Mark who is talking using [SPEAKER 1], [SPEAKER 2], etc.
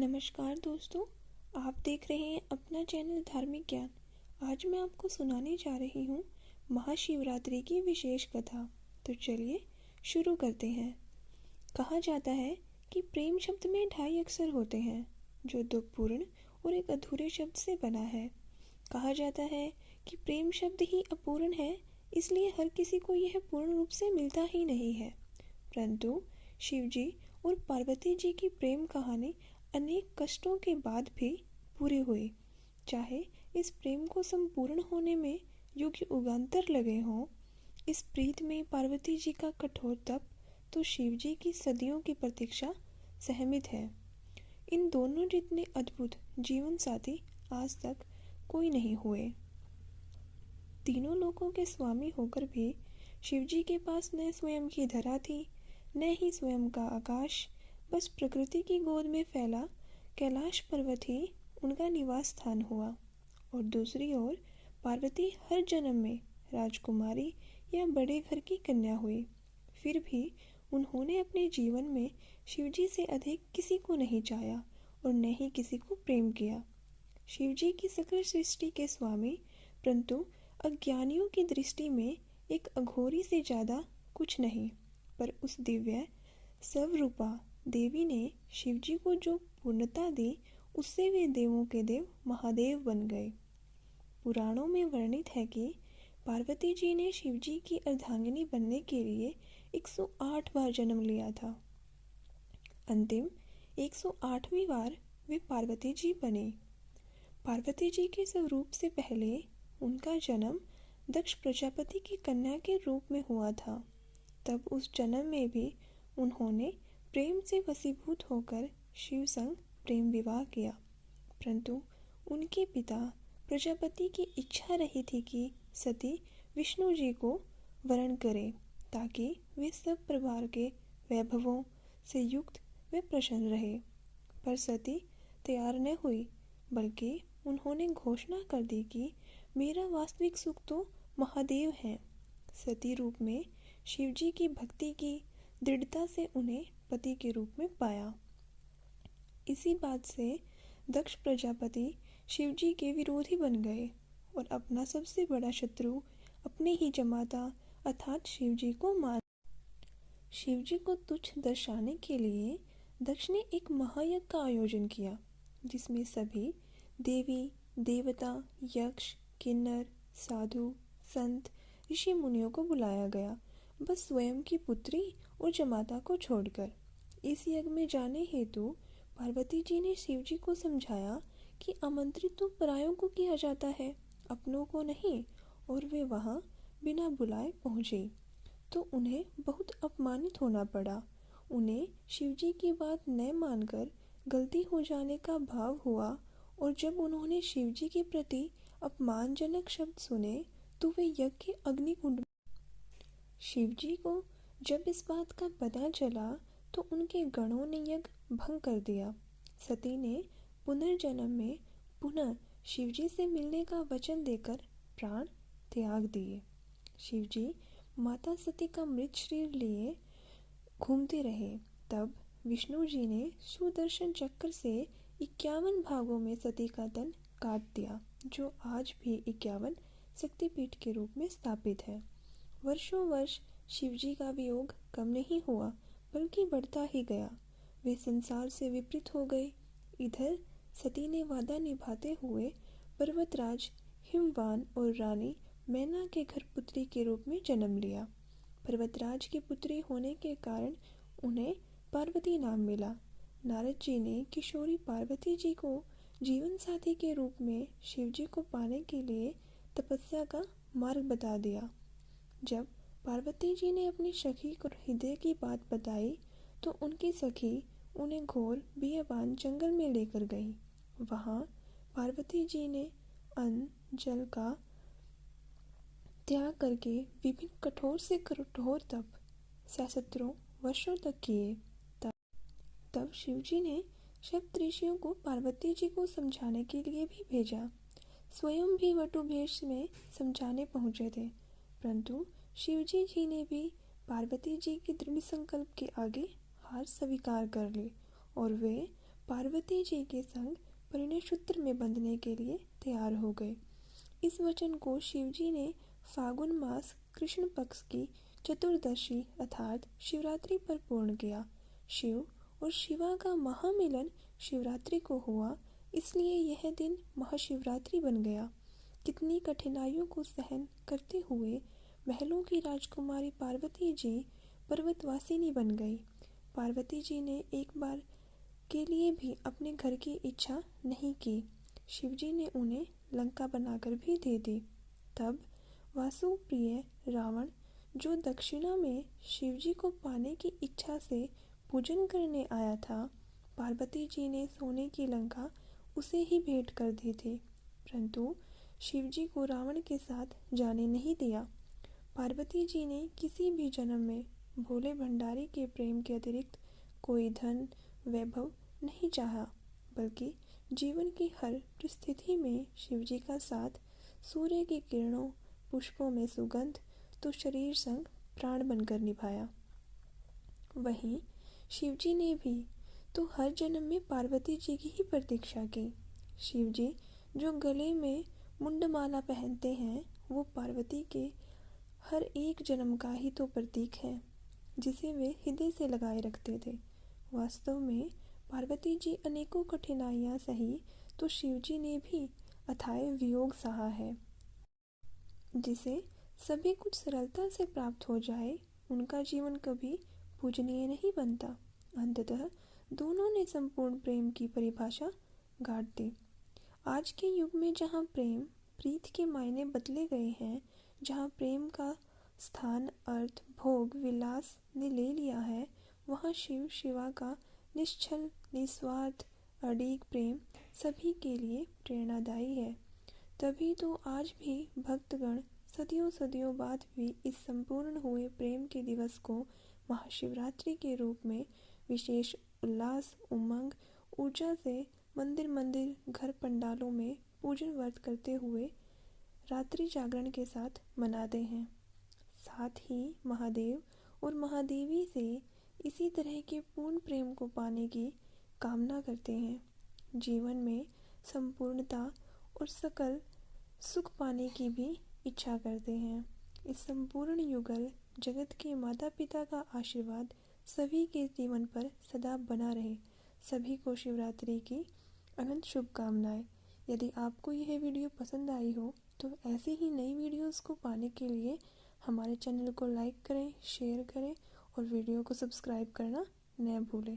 [SPEAKER 1] नमस्कार दोस्तों, आप देख रहे हैं अपना चैनल धार्मिक ज्ञान। आज मैं आपको सुनाने जा रही हूँ महाशिवरात्रि की विशेष कथा। तो चलिए शुरू करते हैं। कहा जाता है कि प्रेम शब्द में 2 अक्षर होते हैं, जो 2 पूर्ण और एक अधूरे शब्द से बना है। कहा जाता है कि प्रेम शब्द ही अपूर्ण है, इसलिए हर किसी को यह पूर्ण रूप से मिलता ही नहीं है। परंतु शिव जी और पार्वती जी की प्रेम कहानी अनेक कष्टों के बाद भी पूरी हुई। चाहे इस प्रेम को संपूर्ण होने में युग युगांतर लगे हों, इस प्रीत में पार्वती जी का कठोर तप तो शिव जी की सदियों की प्रतीक्षा सहमित है। इन दोनों जितने अद्भुत जीवन साथी आज तक कोई नहीं हुए। तीनों लोकों के स्वामी होकर भी शिव जी के पास न स्वयं की धरा थी, न ही स्वयं का आकाश। बस प्रकृति की गोद में फैला कैलाश पर्वत ही उनका निवास स्थान हुआ। और दूसरी ओर पार्वती हर जन्म में राजकुमारी या बड़े घर की कन्या हुई। फिर भी उन्होंने अपने जीवन में शिवजी से अधिक किसी को नहीं चाहा और न ही किसी को प्रेम किया। शिवजी की सकल सृष्टि के स्वामी, परंतु अज्ञानियों की दृष्टि में एक अघोरी से ज़्यादा कुछ नहीं। पर उस दिव्य सर्वरूपा देवी ने शिवजी को जो पूर्णता दी, उससे वे देवों के देव महादेव बन गए। पुराणों में वर्णित है कि पार्वती जी ने शिवजी की अर्धांगिनी बनने के लिए 108 बार जन्म लिया था। अंतिम 108वीं बार वे पार्वती जी बने। पार्वती जी के स्वरूप से पहले उनका जन्म दक्ष प्रजापति की कन्या के रूप में हुआ था। तब उस जन्म में भी उन्होंने प्रेम से वशीभूत होकर शिव संग प्रेम विवाह किया। परंतु उनके पिता प्रजापति की इच्छा रही थी कि सती विष्णु जी को वरण करे, ताकि वे सब प्रकार के वैभवों से युक्त व प्रसन्न रहे। पर सती तैयार न हुई, बल्कि उन्होंने घोषणा कर दी कि मेरा वास्तविक सुख तो महादेव हैं। सती रूप में शिवजी की भक्ति की दृढ़ता से उन्हें पति के रूप में पाया। इसी बात से दक्ष प्रजापति शिवजी के विरोधी बन गए और अपना सबसे बड़ा शत्रु अपने ही जमाता अर्थात शिवजी को मान। शिवजी को तुच्छ दर्शाने के लिए दक्ष ने एक महायज्ञ का आयोजन किया, जिसमें सभी देवी देवता, यक्ष, किन्नर, साधु, संत, ऋषि मुनियों को बुलाया गया, बस स्वयं की पुत्री और जमाता को छोड़कर। इस यज्ञ में जाने हेतु पार्वती जी ने शिवजी को समझाया कि आमंत्रित तो परायों को किया जाता है, अपनों को नहीं। और वे वहाँ बिना बुलाए पहुँचे तो उन्हें बहुत अपमानित होना पड़ा। उन्हें शिवजी की बात न मानकर गलती हो जाने का भाव हुआ, और जब उन्होंने शिवजी के प्रति अपमानजनक शब्द सुने तो वे यज्ञ के अग्निकुंड। शिवजी को जब इस बात का पता चला तो उनके गणों ने यज्ञ भंग कर दिया। सती ने पुनर्जन्म में पुनः शिवजी से मिलने का वचन देकर प्राण त्याग दिए। शिवजी माता सती का मृत शरीर लिए घूमते रहे। तब विष्णु जी ने सुदर्शन चक्र से 51 भागों में सती का तन काट दिया, जो आज भी 51 शक्तिपीठ के रूप में स्थापित है। वर्षों वर्ष शिवजी का वियोग कम नहीं हुआ, बल्कि बढ़ता ही गया। वे संसार से विपरीत हो गए। इधर सती ने वादा निभाते हुए पर्वतराज हिमवान और रानी मैना के घर पुत्री के रूप में जन्म लिया। पर्वतराज की पुत्री होने के कारण उन्हें पार्वती नाम मिला। नारद जी ने किशोरी पार्वती जी को जीवन साथी के रूप में शिवजी को पाने के लिए तपस्या का मार्ग बता दिया। जब पार्वती जी ने अपनी सखी को हृदय की बात बताई तो उनकी सखी उन्हें घोर बियाबान जंगल में लेकर गई। वहाँ पार्वती जी ने अन्न जल का त्याग करके विभिन्न कठोर से कठोर तप सहस्त्रों वर्षों तक किए। तब शिवजी ने सप्त ऋषियों को पार्वती जी को समझाने के लिए भी भेजा। स्वयं भी वटु भेष में समझाने पहुँचे थे, परंतु शिवजी जी ने भी पार्वती जी की दृढ़ संकल्प के आगे हार स्वीकार कर ली और वे पार्वती जी के संग परिणय सूत्र में बंधने के लिए तैयार हो गए। इस वचन को शिवजी ने फागुन मास कृष्ण पक्ष की चतुर्दशी अर्थात शिवरात्रि पर पूर्ण किया। शिव और शिवा का महामिलन शिवरात्रि को हुआ, इसलिए यह दिन महाशिवरात्रि बन गया। कितनी कठिनाइयों को सहन करते हुए महलों की राजकुमारी पार्वती जी पर्वतवासिनी बन गई। पार्वती जी ने एक बार के लिए भी अपने घर की इच्छा नहीं की। शिवजी ने उन्हें लंका बनाकर भी दे दी। तब वासुप्रिय रावण, जो दक्षिणा में शिवजी को पाने की इच्छा से पूजन करने आया था, पार्वती जी ने सोने की लंका उसे ही भेंट कर दी थी, परंतु शिवजी को रावण के साथ जाने नहीं दिया। पार्वती जी ने किसी भी जन्म में भोले भंडारी के प्रेम के अतिरिक्त कोई धन वैभव नहीं चाहा, बल्कि जीवन की हर परिस्थिति में शिवजी का साथ, सूर्य की किरणों, पुष्पों में सुगंध, तो शरीर संग प्राण बनकर निभाया। वहीं शिवजी ने भी तो हर जन्म में पार्वती जी की ही प्रतीक्षा की। शिवजी जो गले में मुंडमाला पहनते हैं, वो पार्वती के हर एक जन्म का ही तो प्रतीक है, जिसे वे हृदय से लगाए रखते थे। वास्तव में पार्वती जी अनेकों कठिनाइयां सही, तो शिवजी ने भी अथाह वियोग सहा है। जिसे सभी कुछ सरलता से प्राप्त हो जाए, उनका जीवन कभी पूजनीय नहीं बनता। अंततः दोनों ने संपूर्ण प्रेम की परिभाषा गाड़ दी। आज के युग में जहाँ प्रेम प्रीत के मायने बदले गए हैं, जहाँ प्रेम का स्थान अर्थ भोग विलास ने ले लिया है, वहाँ शिव शिवा का निश्चल निस्वार्थ अडिग प्रेम सभी के लिए प्रेरणादायी है। तभी तो आज भी भक्तगण सदियों सदियों बाद भी इस संपूर्ण हुए प्रेम के दिवस को महाशिवरात्रि के रूप में विशेष उल्लास उमंग ऊर्जा से मंदिर मंदिर घर पंडालों में पूजन व्रत करते हुए रात्रि जागरण के साथ मनाते हैं। साथ ही महादेव और महादेवी से इसी तरह के पूर्ण प्रेम को पाने की कामना करते हैं। जीवन में संपूर्णता और सकल सुख पाने की भी इच्छा करते हैं। इस संपूर्ण युगल जगत के माता पिता का आशीर्वाद सभी के जीवन पर सदा बना रहे। सभी को शिवरात्रि की अनंत शुभकामनाएं। यदि आपको यह वीडियो पसंद आई हो तो ऐसी ही नई वीडियोस को पाने के लिए हमारे चैनल को लाइक करें, शेयर करें और वीडियो को सब्सक्राइब करना न भूलें।